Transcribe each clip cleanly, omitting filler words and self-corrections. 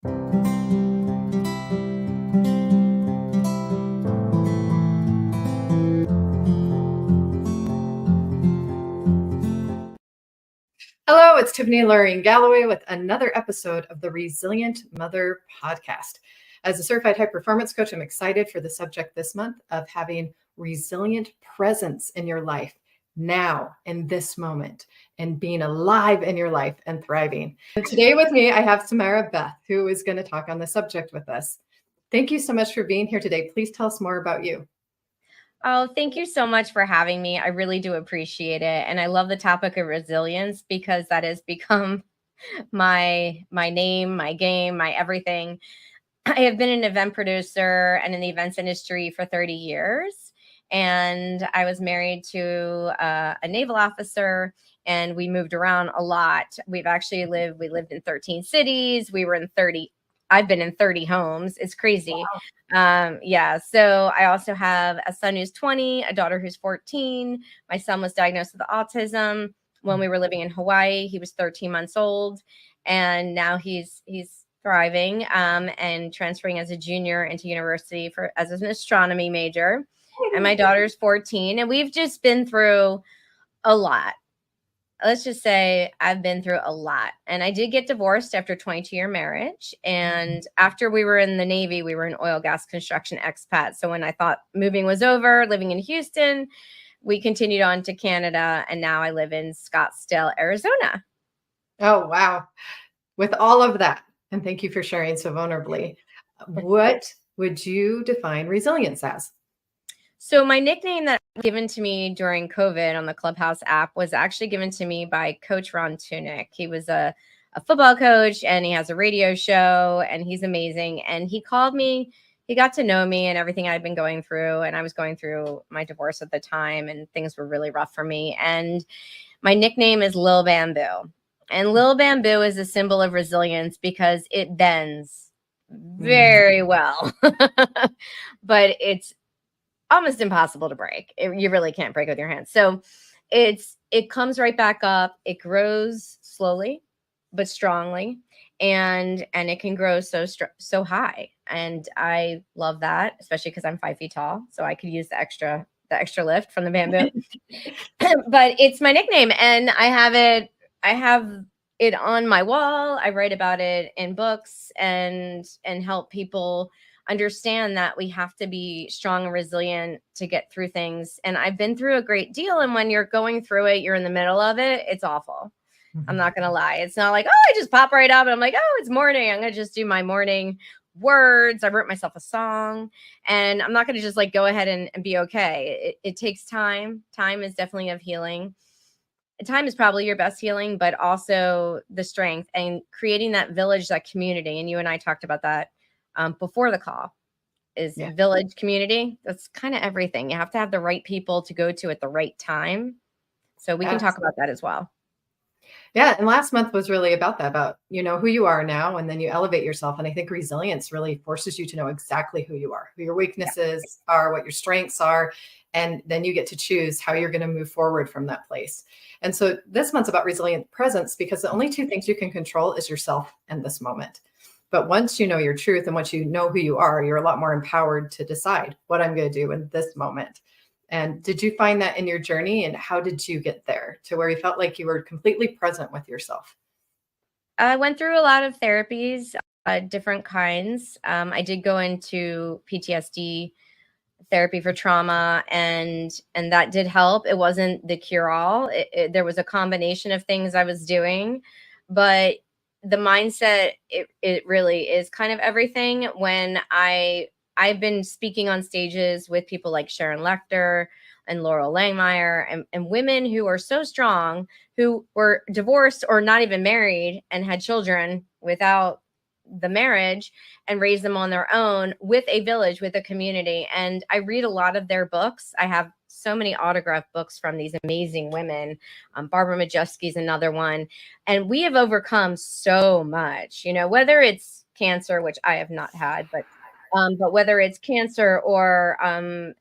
Hello, it's Tiffany Luring Galloway with another episode of the Resilient Mother Podcast. As a certified high performance coach, I'm excited for the subject this month of having resilient presence in your life now, in this moment, and being alive in your life and thriving. And today with me, I have Samara Beth, who is going to talk on the subject with us. Thank you so much for being here today. Please tell us more about you. Oh, thank you so much for having me. I really do appreciate it. And I love the topic of resilience because that has become my name, my game, my everything. I have been an event producer and in the events industry for 30 years. And I was married to a naval officer, and we moved around a lot. We lived in 13 cities. I've been in 30 homes. It's crazy. Wow. So I also have a son who's 20, a daughter who's 14. My son was diagnosed with autism when we were living in Hawaii. He was 13 months old, and now he's thriving and transferring as a junior into university as an astronomy major. And my daughter's 14, and we've just been through a lot. Let's just say I've been through a lot. And I did get divorced after a 22-year marriage. And after we were in the Navy, we were an oil, gas, construction expat. So when I thought moving was over, living in Houston, we continued on to Canada. And now I live in Scottsdale, Arizona. Oh, wow. With all of that, and thank you for sharing so vulnerably, what would you define resilience as? So my nickname that was given to me during COVID on the Clubhouse app was actually given to me by Coach Ron Tunick. He was a football coach, and he has a radio show, and he's amazing. And he called me, he got to know me and everything I'd been going through. And I was going through my divorce at the time, and things were really rough for me. And my nickname is Lil Bamboo. And Lil Bamboo is a symbol of resilience because it bends very well, but it's almost impossible to break. You really can't break with your hands. So it comes right back up. It grows slowly but strongly, and it can grow so high. And I love that, especially because I'm 5 feet tall, so I could use the extra lift from the bamboo. But it's my nickname, and I have it on my wall. I write about it in books and help people understand that we have to be strong and resilient to get through things. And I've been through a great deal. And when you're going through it, you're in the middle of it. It's awful. Mm-hmm. I'm not going to lie. It's not like, I just pop right up and I'm like, it's morning. I'm going to just do my morning words. I wrote myself a song, and I'm not going to just like go ahead and be okay. It takes time. Time is definitely of healing. Time is probably your best healing, but also the strength and creating that village, that community. And you and I talked about that before the call is village community. That's kind of everything. You have to have the right people to go to at the right time. So we can talk about that as well. Yeah. And last month was really about that, about, who you are now, and then you elevate yourself. And I think resilience really forces you to know exactly who you are, who your weaknesses are, what your strengths are. And then you get to choose how you're going to move forward from that place. And so this month's about resilient presence, because the only two things you can control is yourself and this moment. But once you know your truth and once you know who you are, you're a lot more empowered to decide what I'm going to do in this moment. And did you find that in your journey? And how did you get there to where you felt like you were completely present with yourself? I went through a lot of therapies, different kinds. I did go into PTSD therapy for trauma, and that did help. It wasn't the cure-all. There was a combination of things I was doing, but the mindset, it really is kind of everything. When I've been speaking on stages with people like Sharon Lechter and Laurel Langmeyer and women who are so strong, who were divorced or not even married and had children without the marriage and raised them on their own with a village, with a community. And I read a lot of their books. I have so many autographed books from these amazing women. Barbara Majewski's another one. And we have overcome so much, whether it's cancer, which I have not had, but whether it's cancer or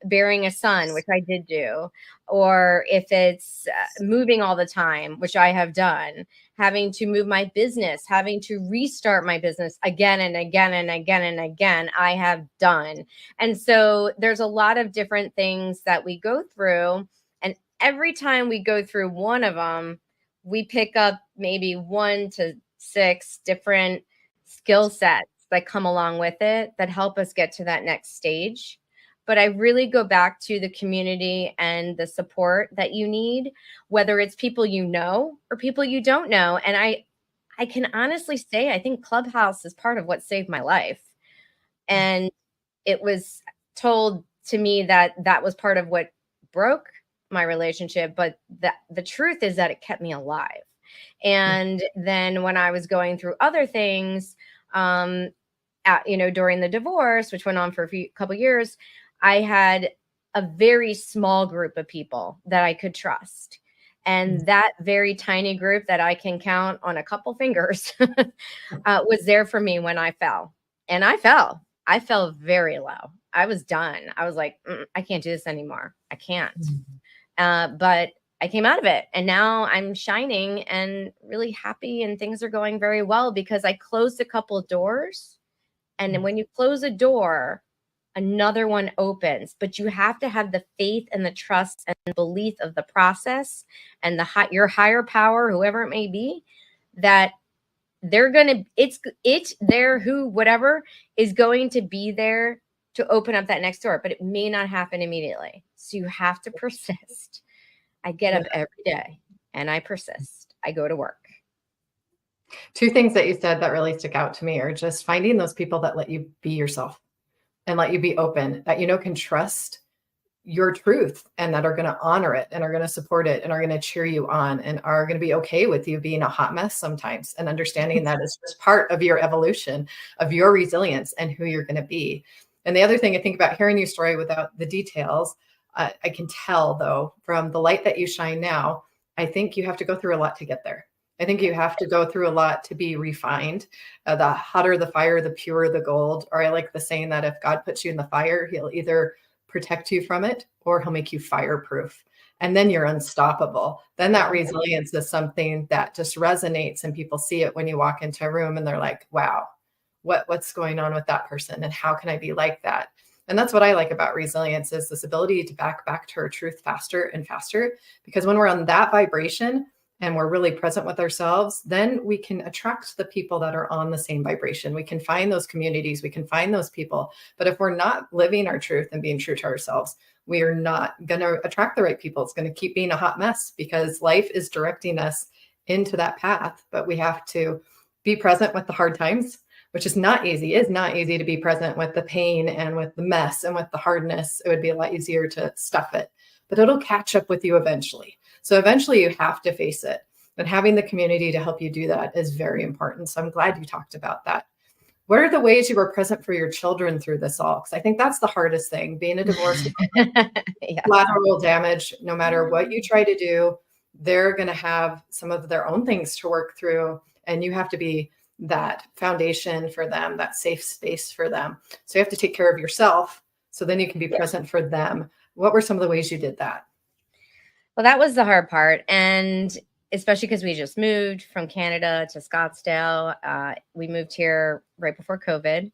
bearing a son, which I did do, or if it's moving all the time, which I have done, having to move my business, having to restart my business again and again and again and again, I have done. And so there's a lot of different things that we go through. And every time we go through one of them, we pick up maybe 1 to 6 different skill sets that come along with it that help us get to that next stage. But I really go back to the community and the support that you need, whether it's people you know or people you don't know. And I can honestly say I think Clubhouse is part of what saved my life. And it was told to me that that was part of what broke my relationship, but the truth is that it kept me alive. And then when I was going through other things, during the divorce, which went on for a couple years, I had a very small group of people that I could trust. And that very tiny group that I can count on a couple fingers was there for me when I fell. And I fell. I fell very low. I was done. I was like, I can't do this anymore. I can't. But I came out of it, and now I'm shining and really happy, and things are going very well because I closed a couple of doors. And when you close a door, another one opens, but you have to have the faith and the trust and the belief of the process and your higher power, whoever it may be, that they're going to, whatever is going to be there to open up that next door, but it may not happen immediately. So you have to persist. I get up every day and I persist. I go to work. 2 things that you said that really stick out to me are just finding those people that let you be yourself and let you be open, that can trust your truth and that are going to honor it and are going to support it and are going to cheer you on and are going to be okay with you being a hot mess sometimes, and understanding that is just part of your evolution, of your resilience and who you're going to be. And the other thing I think about hearing your story without the details, I can tell though, from the light that you shine now, I think you have to go through a lot to get there. I think you have to go through a lot to be refined. The hotter the fire, the purer the gold. Or I like the saying that if God puts you in the fire, he'll either protect you from it or he'll make you fireproof. And then you're unstoppable. Then that resilience is something that just resonates, and people see it when you walk into a room and they're like, wow, what's going on with that person? And how can I be like that? And that's what I like about resilience, is this ability to back to our truth faster and faster. Because when we're on that vibration and we're really present with ourselves, then we can attract the people that are on the same vibration. We can find those communities, we can find those people. But if we're not living our truth and being true to ourselves, we are not going to attract the right people. It's going to keep being a hot mess because life is directing us into that path. But we have to be present with the hard times, which is not easy. It's not easy to be present with the pain and with the mess and with the hardness. It would be a lot easier to stuff it, but it'll catch up with you eventually. So eventually you have to face it. And having the community to help you do that is very important. So I'm glad you talked about that. What are the ways you were present for your children through this all? Because I think that's the hardest thing, being a divorced collateral damage. No matter what you try to do, they're going to have some of their own things to work through. And you have to be that foundation for them, that safe space for them. So you have to take care of yourself so then you can be present for them. What were some of the ways you did that? Well, that was the hard part. And especially because we just moved from Canada to Scottsdale. We moved here right before COVID.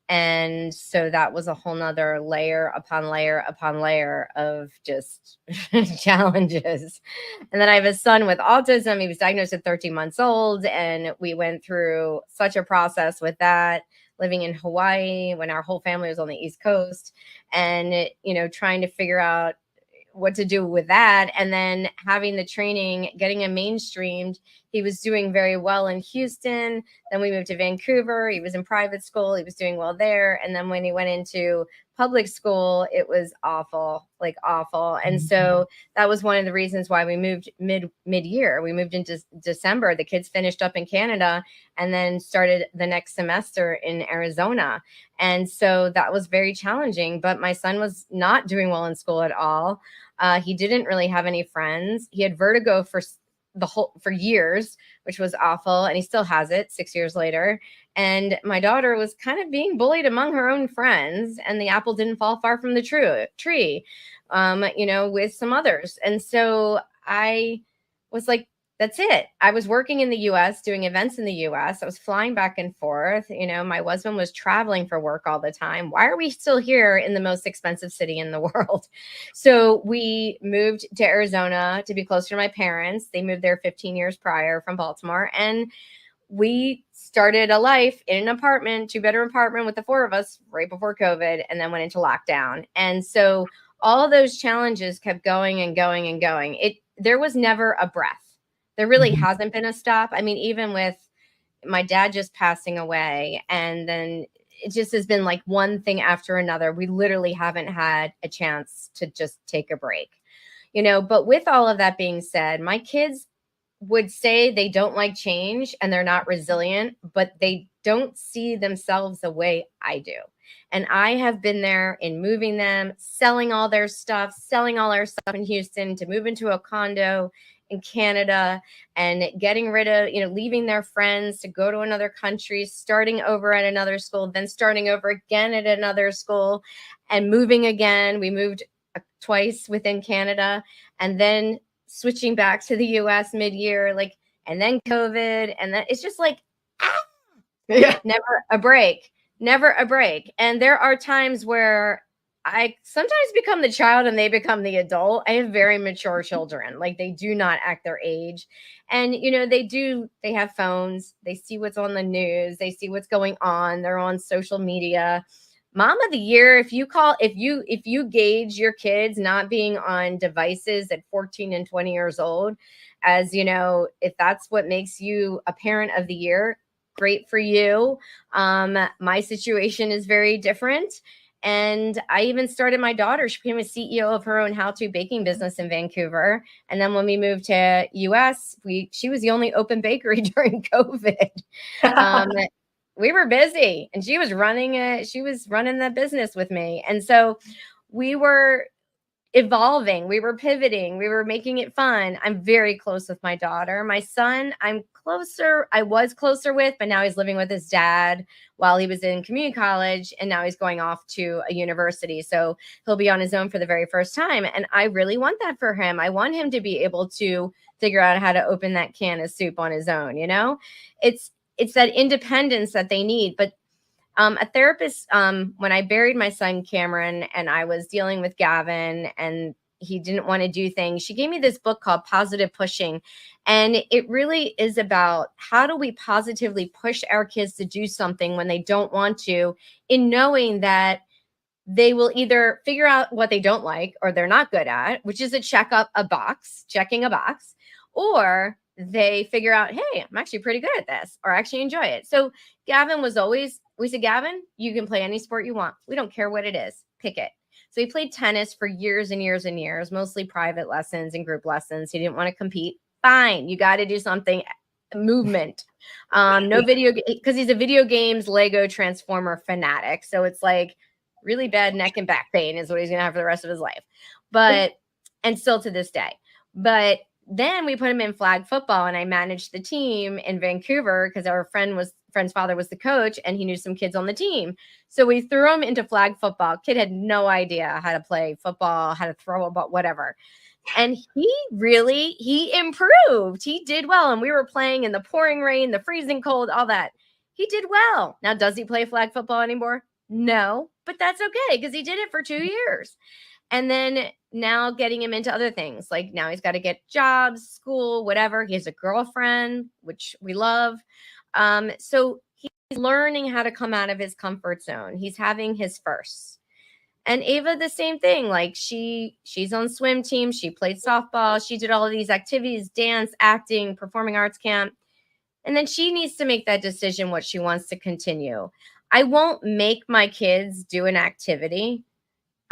And so that was a whole nother layer upon layer upon layer of just challenges. And then I have a son with autism. He was diagnosed at 13 months old. And we went through such a process with that, living in Hawaii when our whole family was on the East Coast, and, trying to figure out what to do with that. And then having the training, getting him mainstreamed. He was doing very well in Houston. Then we moved to Vancouver. He was in private school. He was doing well there. And then when he went into public school, it was awful, like awful. And so that was one of the reasons why we moved mid-year. We moved into December. The kids finished up in Canada and then started the next semester in Arizona. And so that was very challenging. But my son was not doing well in school at all. He didn't really have any friends. He had vertigo for years, which was awful. And he still has it 6 years later. And my daughter was kind of being bullied among her own friends, and the apple didn't fall far from the tree, with some others. And so I was like, that's it. I was working in the US, doing events in the US. I was flying back and forth. You know, my husband was traveling for work all the time. Why are we still here in the most expensive city in the world? So we moved to Arizona to be closer to my parents. They moved there 15 years prior from Baltimore. And we started a life in an apartment, 2-bedroom apartment with the 4 of us right before COVID, and then went into lockdown. And so all those challenges kept going and going and going. There was never a breath. There really hasn't been a stop. I mean, even with my dad just passing away, and then it just has been like one thing after another. We literally haven't had a chance to just take a break, you know. But with all of that being said, my kids would say they don't like change and they're not resilient, but they don't see themselves the way I do. And I have been there in moving them, selling all their stuff, selling all our stuff in Houston to move into a condo in Canada, and getting rid of, you know, leaving their friends to go to another country, starting over at another school, then starting over again at another school, and moving again. We moved twice within Canada, and then switching back to the US mid-year, like, and then COVID, and then it's just like, never a break, never a break. And there are times where I sometimes become the child and they become the adult. I have very mature children. Like, they do not act their age. And, you know, they have phones. They see what's on the news. They see what's going on. They're on social media. Mom of the year, if you gauge your kids not being on devices at 14 and 20 years old, as you know, if that's what makes you a parent of the year, great for you. My situation is very different. And I even started my daughter. She became a CEO of her own how-to baking business in Vancouver. And then when we moved to US, she was the only open bakery during COVID. We were busy, and she was running the business with me. And so we were evolving, we were pivoting, we were making it fun. I'm very close with my daughter. My son, I was closer with, but now he's living with his dad while he was in community college, and now he's going off to a university. So he'll be on his own for the very first time. And I really want that for him. I want him to be able to figure out how to open that can of soup on his own. You know, it's that independence that they need. But a therapist, when I buried my son Cameron and I was dealing with Gavin and he didn't want to do things, she gave me this book called Positive Pushing. And it really is about how do we positively push our kids to do something when they don't want to, in knowing that they will either figure out what they don't like or they're not good at, which is checking a box, or they figure out, hey, I'm actually pretty good at this, or actually enjoy it. So Gavin we said, Gavin, you can play any sport you want. We don't care what it is. Pick it. So he played tennis for years and years and years, mostly private lessons and group lessons. He didn't want to compete. Fine. You got to do something. Movement. No video, because he's a video games Lego Transformer fanatic. So it's like really bad neck and back pain is what he's going to have for the rest of his life. And still to this day. But then we put him in flag football, and I managed the team in Vancouver because our friend's father was the coach, and he knew some kids on the team. So we threw him into flag football. Kid had no idea how to play football, how to throw a ball, whatever. And he improved. He did well. And we were playing in the pouring rain, the freezing cold, all that. He did well. Now, does he play flag football anymore? No, but that's okay because he did it for 2 years. And then now getting him into other things, like now he's got to get jobs, school, whatever. He has a girlfriend, which we love. So he's learning how to come out of his comfort zone. He's having his firsts. And Ava, the same thing. Like she's on swim team. She played softball. She did all of these activities, dance, acting, performing arts camp. And then she needs to make that decision what she wants to continue. I won't make my kids do an activity.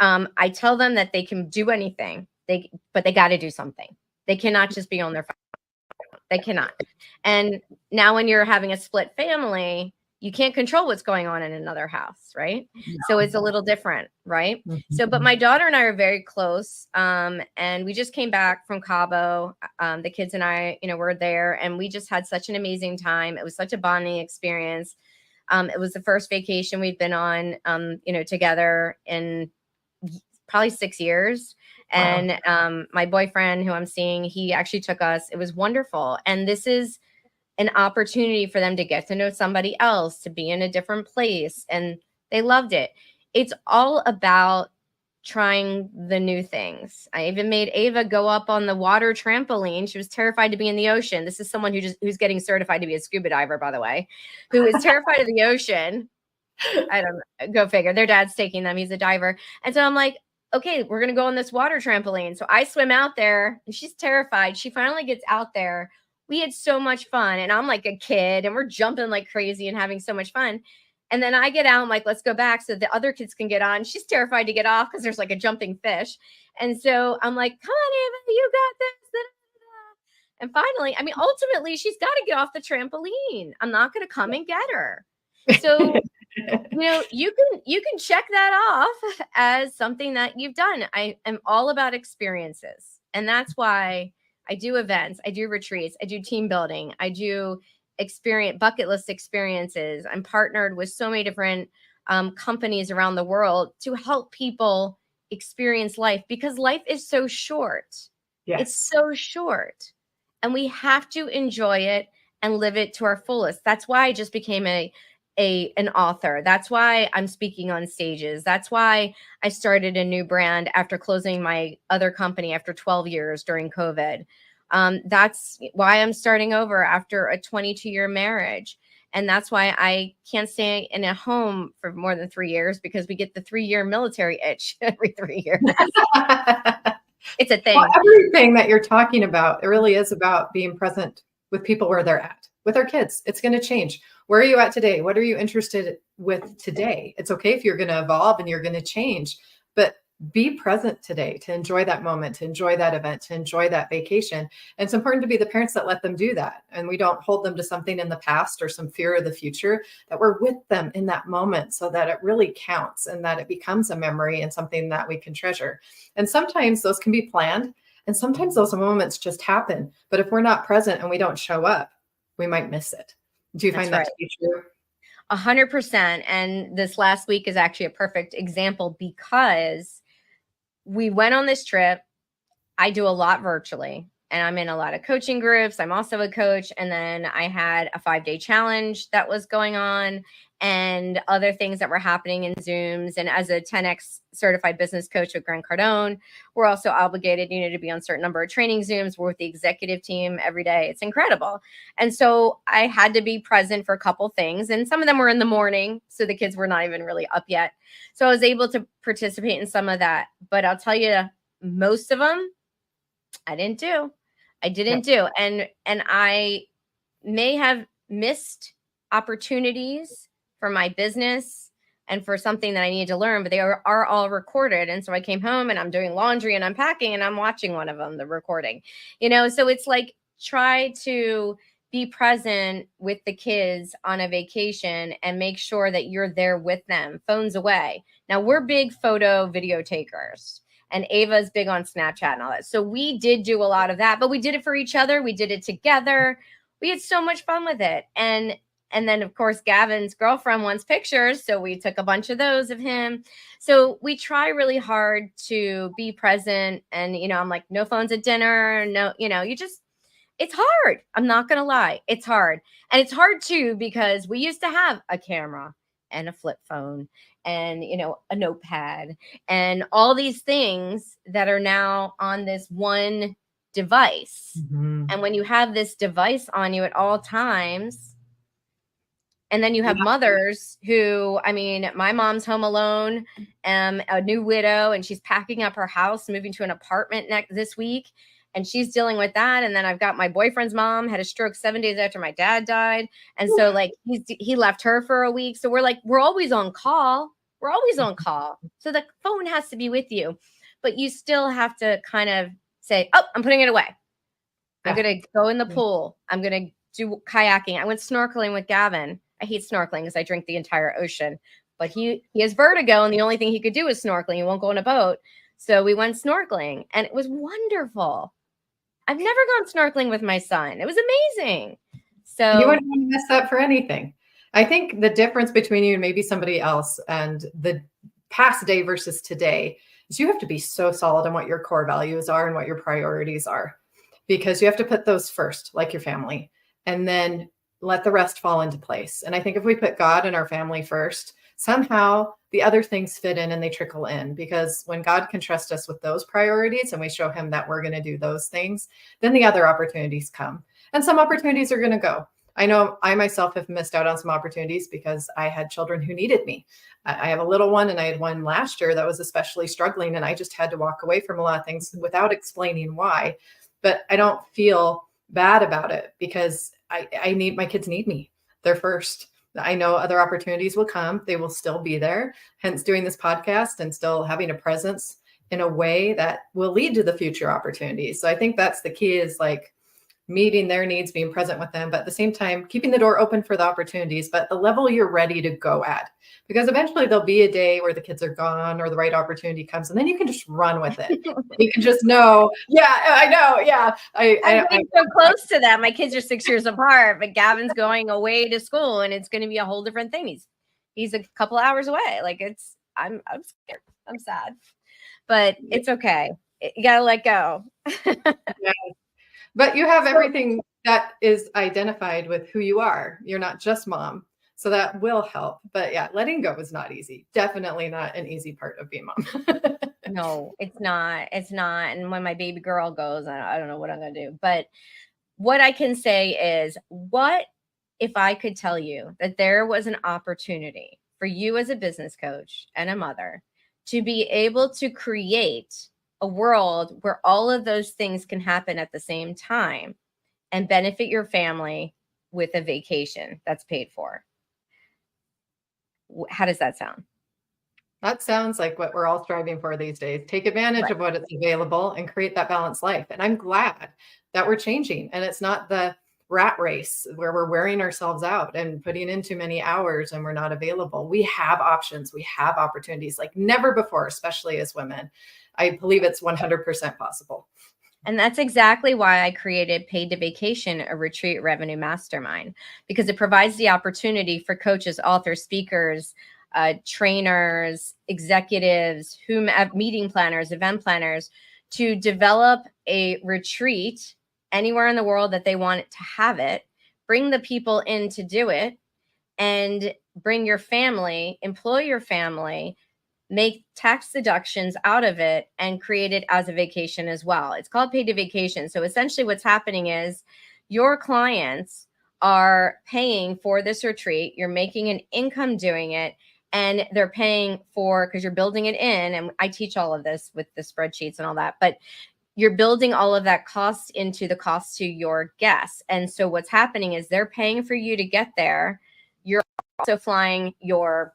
I tell them that they can do anything, but they got to do something. They cannot just be on their phone. They cannot. And now when you're having a split family, you can't control what's going on in another house, right? No. So it's a little different, right? Mm-hmm. So, but my daughter and I are very close. And we just came back from Cabo. The kids and I, were there, and we just had such an amazing time. It was such a bonding experience. It was the first vacation we've been on, together in probably 6 years. And my boyfriend who I'm seeing, he actually took us. It was wonderful. And this is an opportunity for them to get to know somebody else, to be in a different place. And they loved it. It's all about trying the new things. I even made Ava go up on the water trampoline. She was terrified to be in the ocean. This is someone who's getting certified to be a scuba diver, by the way, who is terrified of the ocean. I don't know, go figure. Their dad's taking them. He's a diver. And so I'm like, okay, we're going to go on this water trampoline. So I swim out there and she's terrified. She finally gets out there. We had so much fun. And I'm like a kid and we're jumping like crazy and having so much fun. And then I get out, I'm like, let's go back so the other kids can get on. She's terrified to get off because there's like a jumping fish. And so I'm like, come on, Ava, you got this. And finally, I mean, ultimately, she's got to get off the trampoline. I'm not going to come and get her. So, you can check that off as something that you've done. I am all about experiences. And that's why I do events, I do retreats, I do team building, I do bucket list experiences. I'm partnered with so many different companies around the world to help people experience life because life is so short. Yes. It's so short and we have to enjoy it and live it to our fullest. That's why I just became an author. That's why I'm speaking on stages. That's why I started a new brand after closing my other company after 12 years during COVID. That's why I'm starting over after a 22-year marriage. And that's why I can't stay in a home for more than 3 years because we get the 3-year military itch every 3 years. It's a thing. Well, everything that you're talking about, it really is about being present with people where they're at. With our kids, it's going to change. Where are you at today? What are you interested with today? It's okay if you're going to evolve and you're going to change, but be present today to enjoy that moment, to enjoy that event, to enjoy that vacation. And it's important to be the parents that let them do that. And we don't hold them to something in the past or some fear of the future, that we're with them in that moment so that it really counts and that it becomes a memory and something that we can treasure. And sometimes those can be planned and sometimes those moments just happen. But if we're not present and we don't show up, we might miss it. Do you find that to be true? 100%. And this last week is actually a perfect example because we went on this trip. I do a lot virtually and I'm in a lot of coaching groups. I'm also a coach. And then I had a 5-day challenge that was going on and other things that were happening in Zooms. And as a 10X certified business coach with Grant Cardone, we're also obligated, to be on a certain number of training Zooms. We're with the executive team every day. It's incredible. And so I had to be present for a couple things. And some of them were in the morning. So the kids were not even really up yet. So I was able to participate in some of that. But I'll tell you, most of them, I didn't do. And I may have missed opportunities for my business and for something that I needed to learn, but they are all recorded. And so I came home and I'm doing laundry and unpacking and I'm watching one of them, the recording, so it's like, try to be present with the kids on a vacation and make sure that you're there with them, phones away. Now we're big video takers. And Ava's big on Snapchat and all that. So we did do a lot of that, but we did it for each other. We did it together. We had so much fun with it. And then, of course, Gavin's girlfriend wants pictures. So we took a bunch of those of him. So we try really hard to be present. And, I'm like, no phones at dinner. No, it's hard. I'm not going to lie. It's hard. And it's hard, too, because we used to have a camera and a flip phone and, a notepad and all these things that are now on this one device. Mm-hmm. And when you have this device on you at all times, and then you have mothers who, my mom's home alone, a new widow, and she's packing up her house, moving to an apartment this week. And she's dealing with that. And then I've got my boyfriend's mom had a stroke 7 days after my dad died. And so he left her for a week. So we're always on call. We're always on call. So the phone has to be with you, but you still have to kind of say, oh, I'm putting it away. I'm going to go in the pool. I'm going to do kayaking. I went snorkeling with Gavin. I hate snorkeling because I drink the entire ocean, but he has vertigo. And the only thing he could do is snorkeling. He won't go on a boat. So we went snorkeling and it was wonderful. I've never gone snorkeling with my son. It was amazing. So you wouldn't want to miss that for anything. I think the difference between you and maybe somebody else and the past day versus today is you have to be so solid on what your core values are and what your priorities are, because you have to put those first, like your family, and then let the rest fall into place. And I think if we put God and our family first, somehow the other things fit in and they trickle in, because when God can trust us with those priorities and we show him that we're going to do those things, then the other opportunities come. And some opportunities are going to go. I know I myself have missed out on some opportunities because I had children who needed me. I have a little one, and I had one last year that was especially struggling, and I just had to walk away from a lot of things without explaining why. But I don't feel bad about it, because I need, my kids need me. They're first. I know other opportunities will come. They will still be there. Hence doing this podcast and still having a presence in a way that will lead to the future opportunities. So I think that's the key, is like meeting their needs, being present with them, but at the same time, keeping the door open for the opportunities, but the level you're ready to go at, because eventually there'll be a day where the kids are gone or the right opportunity comes, and then you can just run with it. You can just know. Yeah, I know. Yeah. I'm getting so close to that. My kids are 6 years apart, but Gavin's going away to school, and it's going to be a whole different thing. He's a couple hours away. Like, I'm scared. I'm sad, but it's okay. You got to let go. Yeah. But you have everything that is identified with who you are. You're not just mom. So that will help. But yeah, letting go is not easy. Definitely not an easy part of being mom. No, it's not. It's not. And when my baby girl goes, I don't know what I'm going to do. But what I can say is, what if I could tell you that there was an opportunity for you as a business coach and a mother to be able to create a world where all of those things can happen at the same time and benefit your family with a vacation that's paid for? How does that sound? That sounds like what we're all striving for these days. Take advantage of what is available and create that balanced life. And I'm glad that we're changing, and it's not the rat race where we're wearing ourselves out and putting in too many hours and we're not available. We have options. We have opportunities like never before, especially as women. I believe it's 100% possible. And that's exactly why I created Paid to Vacation, a retreat revenue mastermind, because it provides the opportunity for coaches, authors, speakers, trainers, executives, meeting planners, event planners, to develop a retreat anywhere in the world that they want to have it, bring the people in to do it, and bring your family, employ your family, make tax deductions out of it, and create it as a vacation as well. It's called Paid to Vacation. So essentially what's happening is your clients are paying for this retreat. You're making an income doing it, and they're paying for, because you're building it in. And I teach all of this with the spreadsheets and all that, but you're building all of that cost into the cost to your guests. And so what's happening is they're paying for you to get there. You're also flying your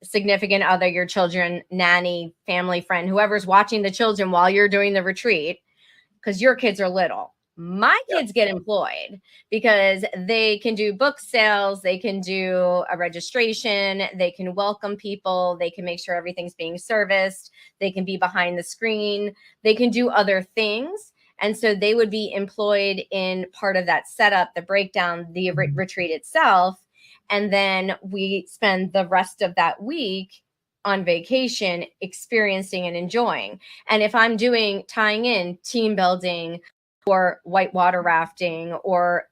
significant other, your children, nanny, family friend, whoever's watching the children while you're doing the retreat, because your kids are little. My kids get employed because they can do book sales, they can do a registration, they can welcome people, they can make sure everything's being serviced, they can be behind the screen, they can do other things. And so they would be employed in part of that setup, the breakdown, the retreat itself. And then we spend the rest of that week on vacation, experiencing and enjoying. And if I'm tying in team building or whitewater rafting or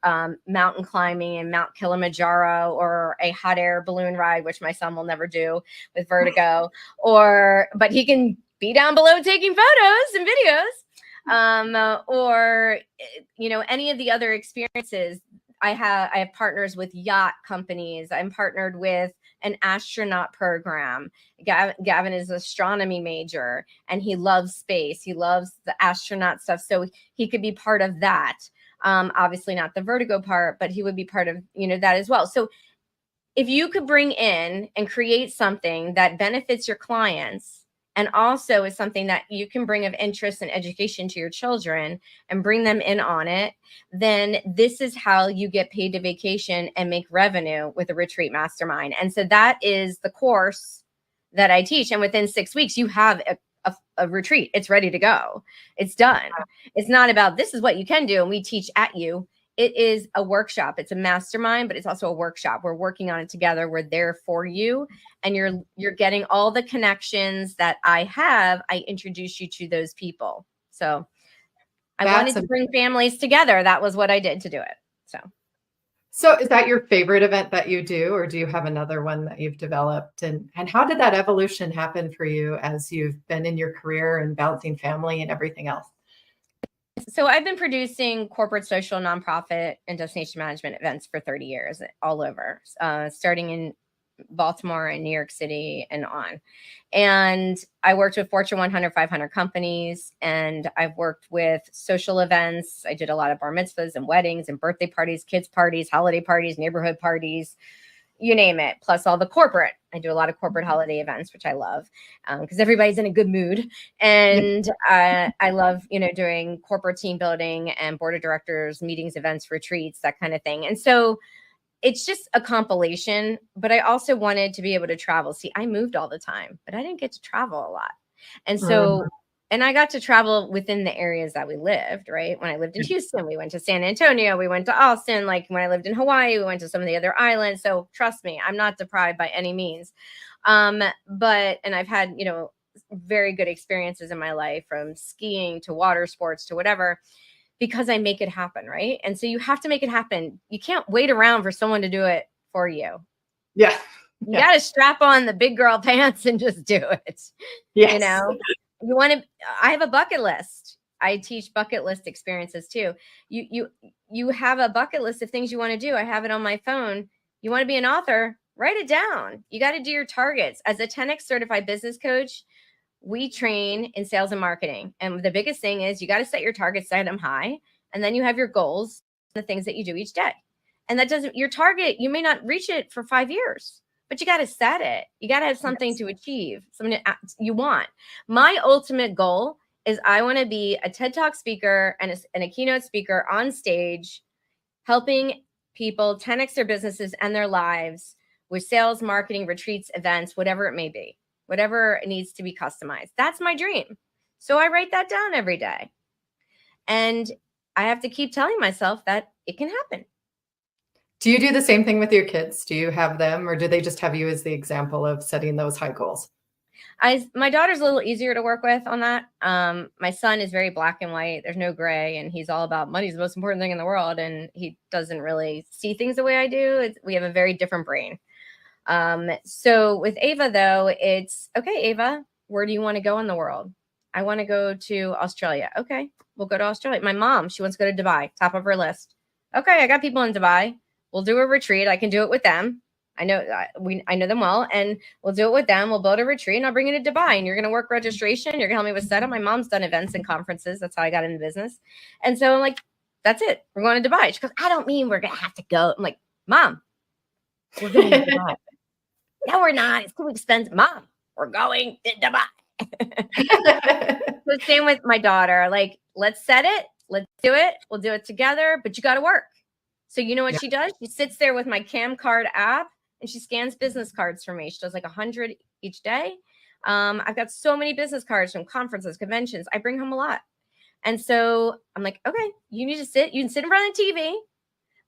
mountain climbing in Mount Kilimanjaro, or a hot air balloon ride, which my son will never do with vertigo, but he can be down below taking photos and videos, or, any of the other experiences. I have partners with yacht companies. I'm partnered with an astronaut program. Gavin is an astronomy major, and he loves space. He loves the astronaut stuff. So he could be part of that. Obviously not the vertigo part, but he would be part of, that as well. So if you could bring in and create something that benefits your clients, and also is something that you can bring of interest and education to your children and bring them in on it, then this is how you get paid to vacation and make revenue with a retreat mastermind. And so that is the course that I teach. And within 6 weeks, you have a retreat. It's ready to go. It's done. It's not about this is what you can do and we teach at you. it is a workshop. It's a mastermind, but it's also a workshop. We're working on it together. We're there for you, and you're getting all the connections that I have. I introduce you to those people. So I wanted to bring families together. That was what I did to do it. So is that your favorite event that you do, or do you have another one that you've developed? And how did that evolution happen for you as you've been in your career and balancing family and everything else? So I've been producing corporate, social, nonprofit, and destination management events for 30 years all over, starting in Baltimore and New York City and on. And I worked with Fortune 100, 500 companies, and I've worked with social events. I did a lot of bar mitzvahs and weddings and birthday parties, kids parties, holiday parties, neighborhood parties, you name it, plus all the corporate. I do a lot of corporate holiday events, which I love because everybody's in a good mood. And I love, doing corporate team building and board of directors, meetings, events, retreats, that kind of thing. And so it's just a compilation, but I also wanted to be able to travel. See, I moved all the time, but I didn't get to travel a lot. And so, and I got to travel within the areas that we lived, right? When I lived in Houston, we went to San Antonio, we went to Austin. Like when I lived in Hawaii, we went to some of the other islands. So trust me, I'm not deprived by any means. And I've had, very good experiences in my life, from skiing to water sports to whatever, because I make it happen, right? And so you have to make it happen. You can't wait around for someone to do it for you. Yeah. You got to strap on the big girl pants and just do it. Yes. I have a bucket list. I teach bucket list experiences too. You have a bucket list of things you want to do. I have it on my phone. You want to be an author, write it down. You got to do your targets. As a 10X certified business coach, we train in sales and marketing. And the biggest thing is you got to set your targets, set them high. And then you have your goals, the things that you do each day. And your target, you may not reach it for 5 years, but you got to set it. You got to have something to achieve, something you want. My ultimate goal is I want to be a TED Talk speaker and a keynote speaker on stage, helping people 10X their businesses and their lives with sales, marketing, retreats, events, whatever it may be. Whatever needs to be customized. That's my dream. So I write that down every day. And I have to keep telling myself that it can happen. Do you do the same thing with your kids? Do you have them, or do they just have you as the example of setting those high goals? My daughter's a little easier to work with on that. My son is very black and white. There's no gray, and he's all about money's the most important thing in the world. And he doesn't really see things the way I do. We have a very different brain. So with Ava, though, it's okay, Ava, where do you want to go in the world? I want to go to Australia. Okay, we'll go to Australia. My mom, she wants to go to Dubai, top of her list. Okay, I got people in Dubai. We'll do a retreat. I can do it with them. I know them well, and we'll do it with them. We'll build a retreat, and I'll bring you to Dubai, and you're going to work registration. You're going to help me with setup. My mom's done events and conferences. That's how I got into business. And so I'm like, that's it. We're going to Dubai. She goes, I don't mean we're going to have to go. I'm like, Mom, we're going to Dubai. No, we're not. It's too expensive. Mom, we're going to Dubai. So same with my daughter. Like, let's set it. Let's do it. We'll do it together, but you got to work. So you know what she does? She sits there with my Cam Card app and she scans business cards for me. She does like 100 each day. I've got so many business cards from conferences, conventions. I bring home a lot. And so I'm like, okay, you need to sit. You can sit in front of the TV,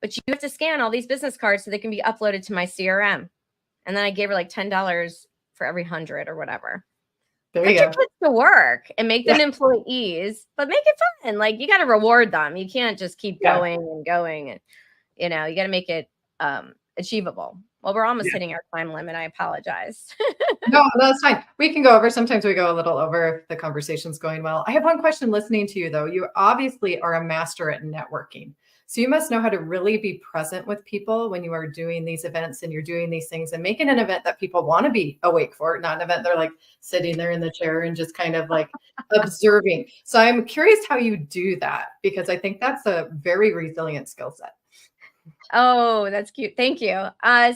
but you have to scan all these business cards so they can be uploaded to my CRM. And then I gave her like $10 for every 100 or whatever. There Put you your go. kids to work and make them employees, but make it fun. Like, you got to reward them. You can't just keep going and going. And, you got to make it achievable. Well, we're almost hitting our time limit. I apologize. No, that's fine. We can go over. Sometimes we go a little over if the conversation's going well. I have one question listening to you, though. You obviously are a master at networking. So you must know how to really be present with people when you are doing these events and you're doing these things and making an event that people want to be awake for, not an event they're like sitting there in the chair and just kind of like observing. So I'm curious how you do that, because I think that's a very resilient skill set. Oh, that's cute. Thank you.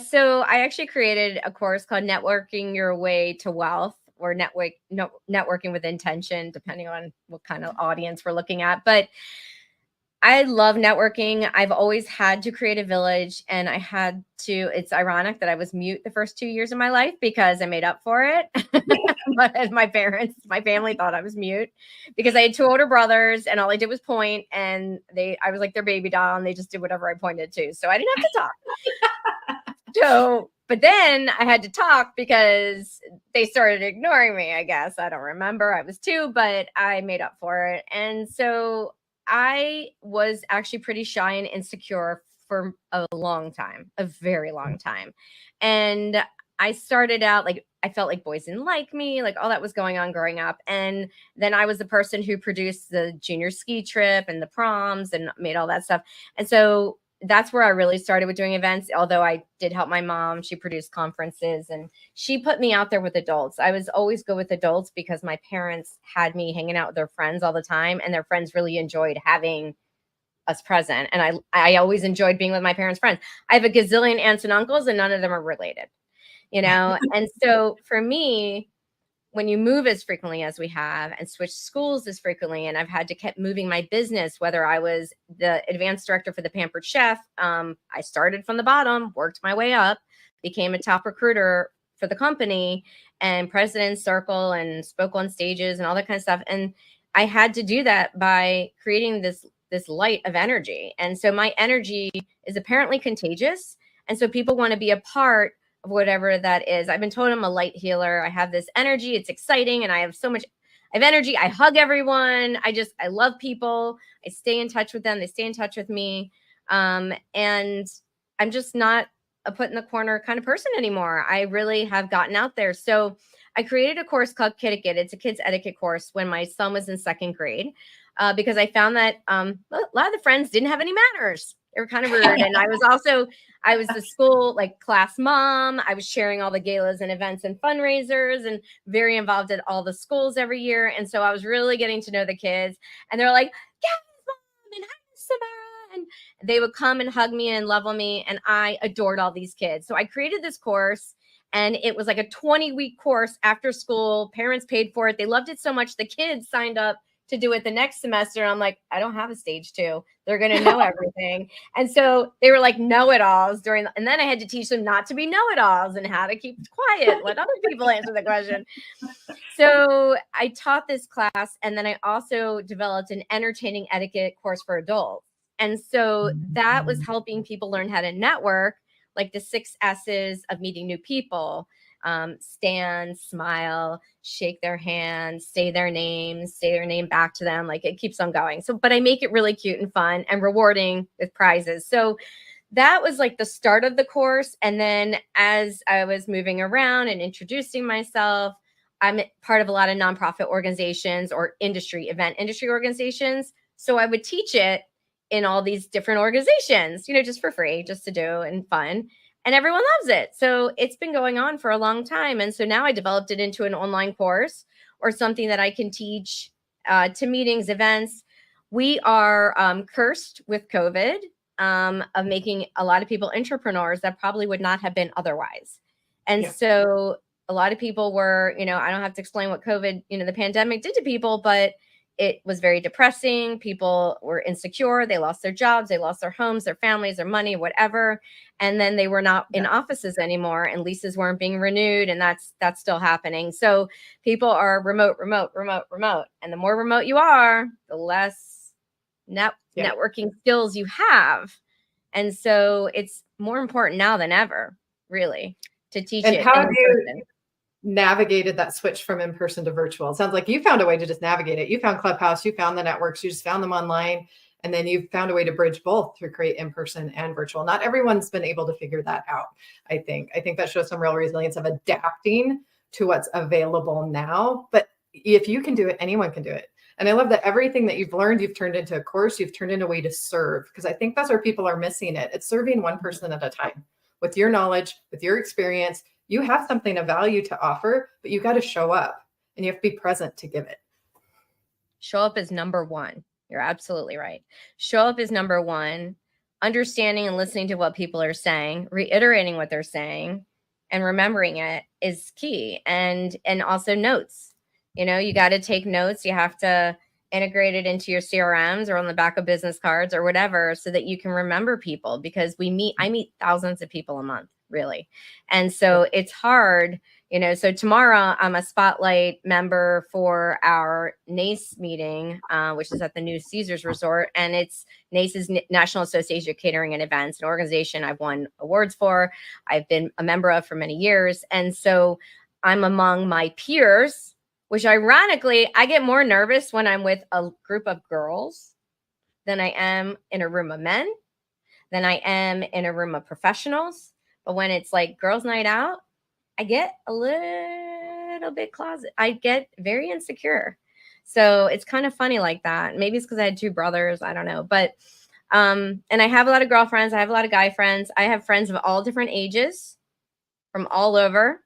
So I actually created a course called Networking Your Way to Wealth, or networking with intention, depending on what kind of audience we're looking at. But I love networking. I've always had to create a village, and I had to. It's ironic that I was mute the first 2 years of my life because I made up for it. But my family thought I was mute because I had two older brothers, and all I did was point, and I was like their baby doll, and they just did whatever I pointed to. So I didn't have to talk. So, but then I had to talk because they started ignoring me, I guess. I don't remember. I was two, but I made up for it. And so I was actually pretty shy and insecure for a long time, a very long time. And I started out like, I felt like boys didn't like me, like all that was going on growing up. And then I was the person who produced the junior ski trip and the proms and made all that stuff. And so that's where I really started with doing events. Although I did help my mom, she produced conferences and she put me out there with adults. I was always good with adults because my parents had me hanging out with their friends all the time, and their friends really enjoyed having us present. And I always enjoyed being with my parents' friends. I have a gazillion aunts and uncles, and none of them are related, you know? And so for me, when you move as frequently as we have and switch schools as frequently, and I've had to keep moving my business, whether I was the advanced director for the Pampered Chef, I started from the bottom, worked my way up, became a top recruiter for the company and president's circle and spoke on stages and all that kind of stuff. And I had to do that by creating this light of energy. And so my energy is apparently contagious. And so people want to be a part of whatever that is. I've been told I'm a light healer. I have this energy. It's exciting. And I have energy. I hug everyone. I love people. I stay in touch with them. They stay in touch with me. And I'm just not a put in the corner kind of person anymore. I really have gotten out there. So I created a course called Kitikit. It's a kids etiquette course when my son was in second grade, because I found that a lot of the friends didn't have any manners. They were kind of rude. And I was the school like class mom. I was sharing all the galas and events and fundraisers and very involved at all the schools every year. And so I was really getting to know the kids, and they're like, "Yeah, mom, and hi, Samara." And they would come and hug me and love on me. And I adored all these kids. So I created this course, and it was like a 20-week course after school. Parents paid for it. They loved it so much. The kids signed up to do it the next semester. I'm like, I don't have a stage 2. They're going to know everything. And so they were like know-it-alls and then I had to teach them not to be know-it-alls and how to keep quiet, let other people answer the question. So I taught this class, and then I also developed an entertaining etiquette course for adults. And so that was helping people learn how to network, like the 6 S's of meeting new people. Stand, smile, shake their hands, say their name back to them. Like it keeps on going. So, but I make it really cute and fun and rewarding with prizes. So that was like the start of the course. And then as I was moving around and introducing myself, I'm part of a lot of nonprofit organizations or industry organizations. So I would teach it in all these different organizations, just for free, just to do and fun. And everyone loves it. So it's been going on for a long time. And so now I developed it into an online course or something that I can teach to meetings, events. We are cursed with COVID of making a lot of people entrepreneurs that probably would not have been otherwise. And so a lot of people were, I don't have to explain what COVID, the pandemic did to people, but it was very depressing. People were insecure. They lost their jobs. They lost their homes, their families, their money, whatever. And then they were not in offices anymore, and leases weren't being renewed. And that's still happening. So people are remote. And the more remote you are, the less networking skills you have. And so it's more important now than ever, really, to teach it. How have you navigated that switch from in-person to virtual? It sounds like you found a way to just navigate it. You found Clubhouse, you found the networks, you just found them online, and then you've found a way to bridge both to create in-person and virtual. Not everyone's been able to figure that out. I think that shows some real resilience of adapting to what's available now. But if you can do it, anyone can do it. And I love that everything that you've learned, you've turned into a course, you've turned into a way to serve, because I think that's where people are missing it. It's serving one person at a time with your knowledge, with your experience. You have something of value to offer, but you got to show up and you have to be present to give it. Show up is number one. You're absolutely right. Show up is number one. Understanding and listening to what people are saying, reiterating what they're saying, and remembering it is key. And also notes. You got to take notes. You have to integrated into your CRMs or on the back of business cards or whatever, so that you can remember people, because I meet thousands of people a month, really. And so it's hard, so tomorrow I'm a spotlight member for our NACE meeting, which is at the new Caesars Resort. And it's NACE's National Association of Catering and Events, an organization I've won awards for. I've been a member of for many years. And so I'm among my peers, which ironically, I get more nervous when I'm with a group of girls than I am in a room of men, than I am in a room of professionals. But when it's like girls' night out, I get a little bit closet. I get very insecure. So it's kind of funny like that. Maybe it's because I had 2 brothers. I don't know. But, and I have a lot of girlfriends. I have a lot of guy friends. I have friends of all different ages from all over.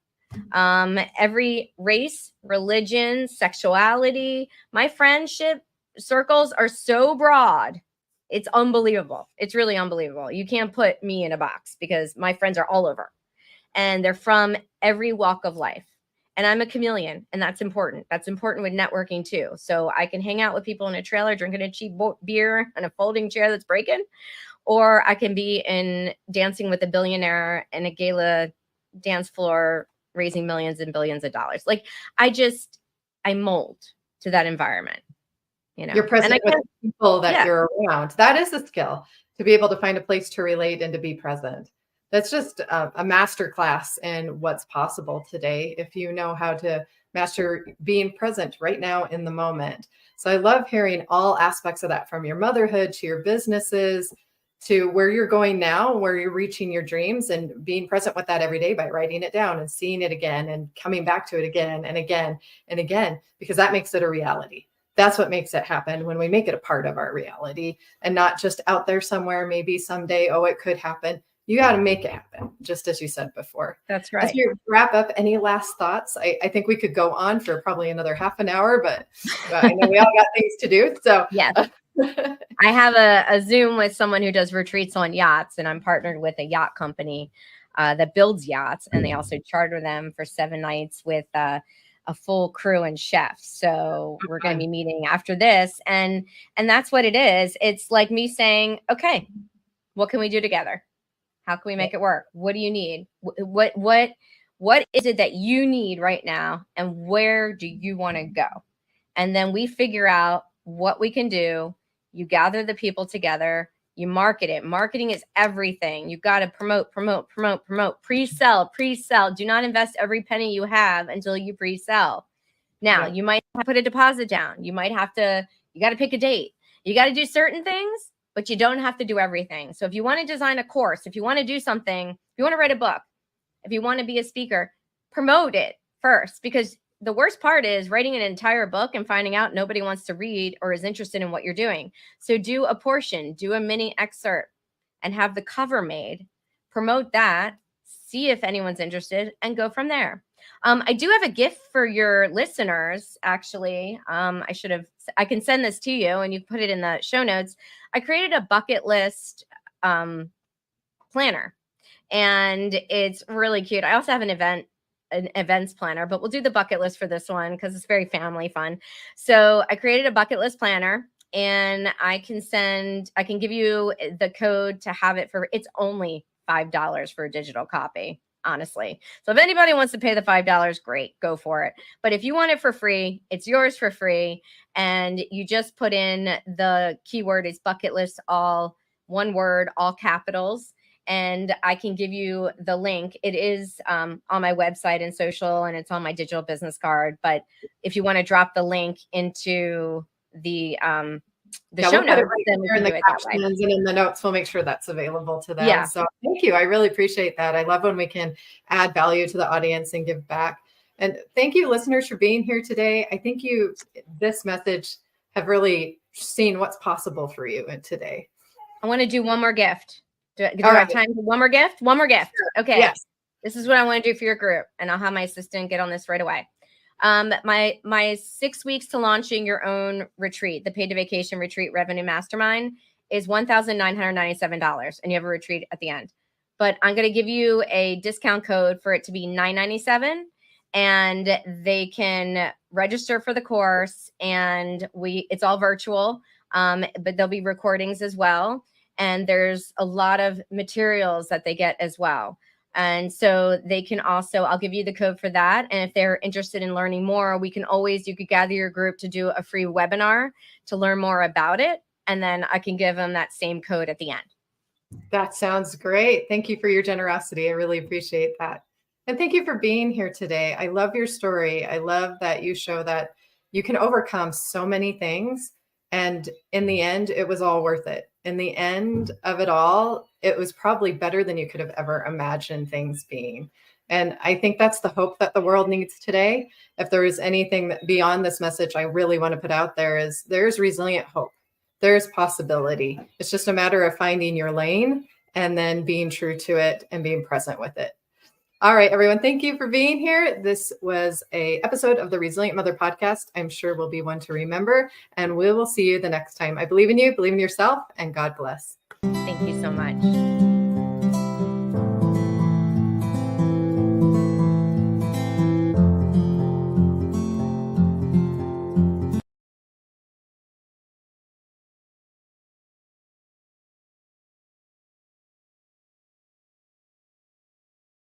Every race, religion, sexuality. My friendship circles are so broad. It's unbelievable. It's really unbelievable. You can't put me in a box because my friends are all over, and they're from every walk of life. And I'm a chameleon, and that's important. That's important with networking too. So I can hang out with people in a trailer drinking a cheap beer and a folding chair that's breaking, or I can be in dancing with a billionaire in a gala dance floor, raising millions and billions of dollars. Like I mold to that environment, You're present with the people that you're around. That is a skill, to be able to find a place to relate and to be present. That's just a master class in what's possible today, if you know how to master being present right now in the moment. So I love hearing all aspects of that, from your motherhood to your businesses to where you're going now, where you're reaching your dreams, and being present with that every day by writing it down and seeing it again and coming back to it again and again and again, because that makes it a reality. That's what makes it happen, when we make it a part of our reality and not just out there somewhere, maybe someday, oh, it could happen. You got to make it happen, just as you said before. That's right. As we wrap up, any last thoughts? I think we could go on for probably another half an hour, but I know we all got things to do. So yes. I have a Zoom with someone who does retreats on yachts, and I'm partnered with a yacht company that builds yachts, and they also charter them for 7 nights with a full crew and chef. So we're going to be meeting after this, and that's what it is. It's like me saying, okay, what can we do together? How can we make it work? What do you need? What is it that you need right now, and where do you want to go? And then we figure out what we can do. You gather the people together, you market it. Marketing is everything. You got to promote, pre-sell. Do not invest every penny you have until you pre-sell. Now, you might have to put a deposit down. You got to pick a date. You got to do certain things, but you don't have to do everything. So if you want to design a course, if you want to do something, if you want to write a book, if you want to be a speaker, promote it first, because the worst part is writing an entire book and finding out nobody wants to read or is interested in what you're doing. So do a portion, do a mini excerpt, and have the cover made. Promote that, see if anyone's interested, and go from there. I do have a gift for your listeners, actually. I can send this to you, and you put it in the show notes. I created a bucket list planner, and it's really cute. I also have an events planner, but we'll do the bucket list for this one because it's very family fun. So I created a bucket list planner, and I can give you the code to have it it's only $5 for a digital copy, honestly. So if anybody wants to pay the $5, great, go for it. But if you want it for free, it's yours for free. And you just put in the keyword is bucket list, all one word, all capitals. And I can give you the link. It is on my website and social, and it's on my digital business card. But if you want to drop the link into the show notes, then we can do it that way. And in the notes, we'll make sure that's available to them. Yeah. So thank you. I really appreciate that. I love when we can add value to the audience and give back. And thank you, listeners, for being here today. I think this message have really seen what's possible for you today. I want to do one more gift. Do I have time for one more gift? One more gift. Okay. Yes. This is what I want to do for your group, and I'll have my assistant get on this right away. My 6 weeks to launching your own retreat, the Paid to Vacation Retreat Revenue Mastermind, is $1,997, and you have a retreat at the end. But I'm going to give you a discount code for it to be $997, and they can register for the course, and it's all virtual, but there'll be recordings as well. And there's a lot of materials that they get as well. And so they can also, I'll give you the code for that. And if they're interested in learning more, you could gather your group to do a free webinar to learn more about it. And then I can give them that same code at the end. That sounds great. Thank you for your generosity. I really appreciate that. And thank you for being here today. I love your story. I love that you show that you can overcome so many things. And in the end, it was all worth it. In the end of it all, it was probably better than you could have ever imagined things being. And I think that's the hope that the world needs today. If there is anything that beyond this message I really want to put out there, is there's resilient hope. There's possibility. It's just a matter of finding your lane and then being true to it and being present with it. All right, everyone. Thank you for being here. This was an episode of the Resilient Mother podcast. I'm sure will be one to remember, and we will see you the next time. I believe in you, believe in yourself, and God bless. Thank you so much.